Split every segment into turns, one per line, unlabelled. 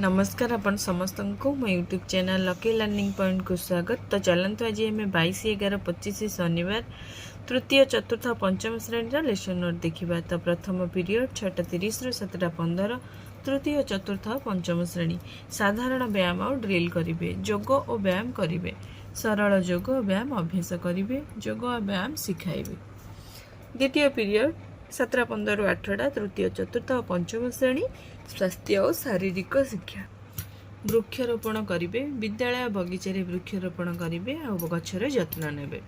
नमस्कार आपण समस्त को मो YouTube channel lucky learning point को स्वागत। तो चलते आज आम 22/11/25 शनिवार तृतीय चतुर्थ पंचम श्रेणी लेसन नोट देखा। तो प्रथम पीरियड 6:30 रु 7:15 तृतीय चतुर्थ पंचम श्रेणी साधारण व्यायाम और ड्रिल करेंगे, योग और व्यायाम करेंगे, सरल योग और व्यायाम अभ्यास करेंगे, योग और व्यायाम शिखाइबे। द्वितीय पीरियड 7:15 रु 8टा तृतीय चतुर्थ और पंचम श्रेणी स्वास्थ्य और शारीरिक शिक्षा वृक्षरोपण करेंगे, विद्यालय बगीचारे वृक्षरोपण करेंगे और गछर जत्न नेबे।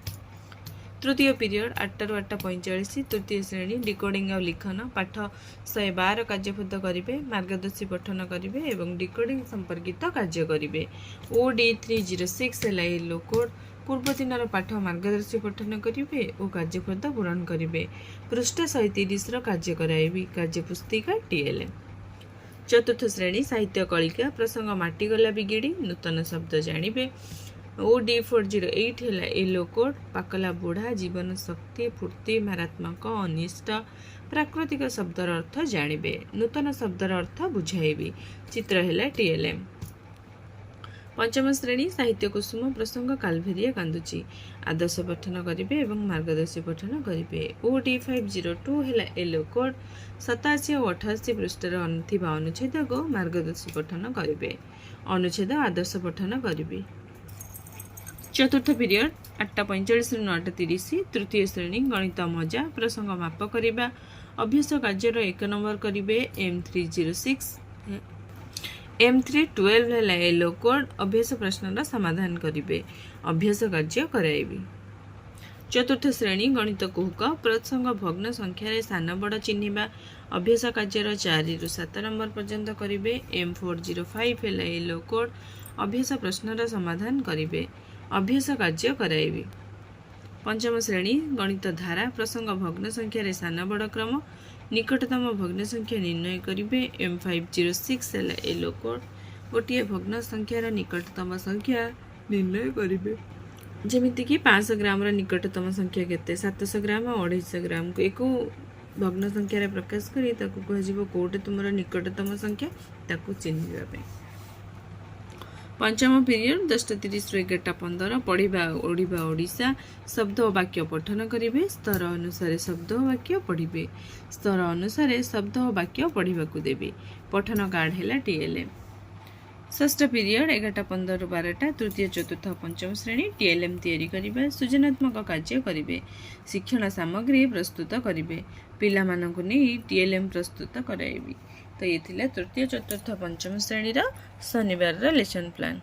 तृतीय पीरियड 8टा रु 8:45 तृतीय श्रेणी डिकोडिंग और लिखन पाठ 112 कार्यपद करेंगे, मार्गदर्शी पठन करेंगे एवं डिकोडिंग संपर्कित कार्य करेंगे। OD306 है येलो कोड पूर्व दिन पाठ मार्गदर्शी पठन करेंगे और कार्यपद पूरण करेंगे। पृष्ठ 130 कार्य कराइबी कार्यपुस्तिका TLM। चतुर्थ श्रेणी साहित्य कलिका प्रसंग माटीगला बिगिड़ी नूतन शब्द जानिबे। OD408 है येलो कोड पाकला बुढ़ा जीवन शक्ति फूर्ति मारात्मक अनिष्ट प्राकृतिक शब्दर अर्थ जानिबे, नूतन शब्दर अर्थ बुझाइबी। चित्र है TLM। पंचम श्रेणी साहित्य कुसुम प्रसंग कालभेरिया कांदुची आदर्श पठन करेंगे एवं मार्गदर्शी पठन करेंगे। OD502 है येलो कोड 87 और 88 पृष्ठर अनुच्छेद को मार्गदर्शी पठन करेंगे, अनुच्छेद आदर्श पठन करेंगे। चतुर्थ पीरियड 8:45 रु 9:30 तृतीय श्रेणी गणित मजा प्रसंग माप करवा अभ्यास कार्यर 1 नंबर करेंगे। M306 M312 है येलो कोड अभ्यास प्रश्न समाधान करेंगे, अभ्यास कार्य कराइबी। चतुर्थ श्रेणी गणित कुहक प्रसंग भग्न संख्यार सान बड़ चिन्हिबा अभ्यास कार्यर 4 रु 7 नंबर पर्यंत करेंगे। M405 है येलो कोड अभ्यास प्रश्न समाधान करेंगे, अभ्यास कार्य कराइबी। पंचम श्रेणी गणित धारा प्रसंग भग्न संख्यार सान बड़ क्रम निकटतम भग्न संख्या निर्णय करेंगे। M506 है येलो कोड गोटे भग्न संख्यार निकटतम संख्या निर्णय करेंगे। जमीक 500 ग्राम निकटतम संख्या केते 700 ग्राम और 250 ग्राम को एक भग्न संख्यार प्रकाश करी कह कौटे तुम निकटतम संख्या ताकू चिन्हवाई। पंचम पीरियड 10:30 रु 11:15 पढ़ा ओढ़ा ओडिशा शब्द और वाक्य पठन करेंगे, स्तर अनुसार शब्द और वाक्य पढ़े, स्तर अनुसार शब्द और वाक्य पढ़ा देवी। पठन कार्ड है TLM। षष्ठ पीरियड 11:15 रु 12टा तृतीय चतुर्थ पंचम श्रेणी TLM तैयारी करिबा, सृजनात्मक कार्य करेंगे, शिक्षण सामग्री प्रस्तुत करेंगे, पिला मानकु नहीं TLM प्रस्तुत कराइबी। तो ये तृतीय चतुर्थ पंचम श्रेणी शनिवार लेसन प्लान।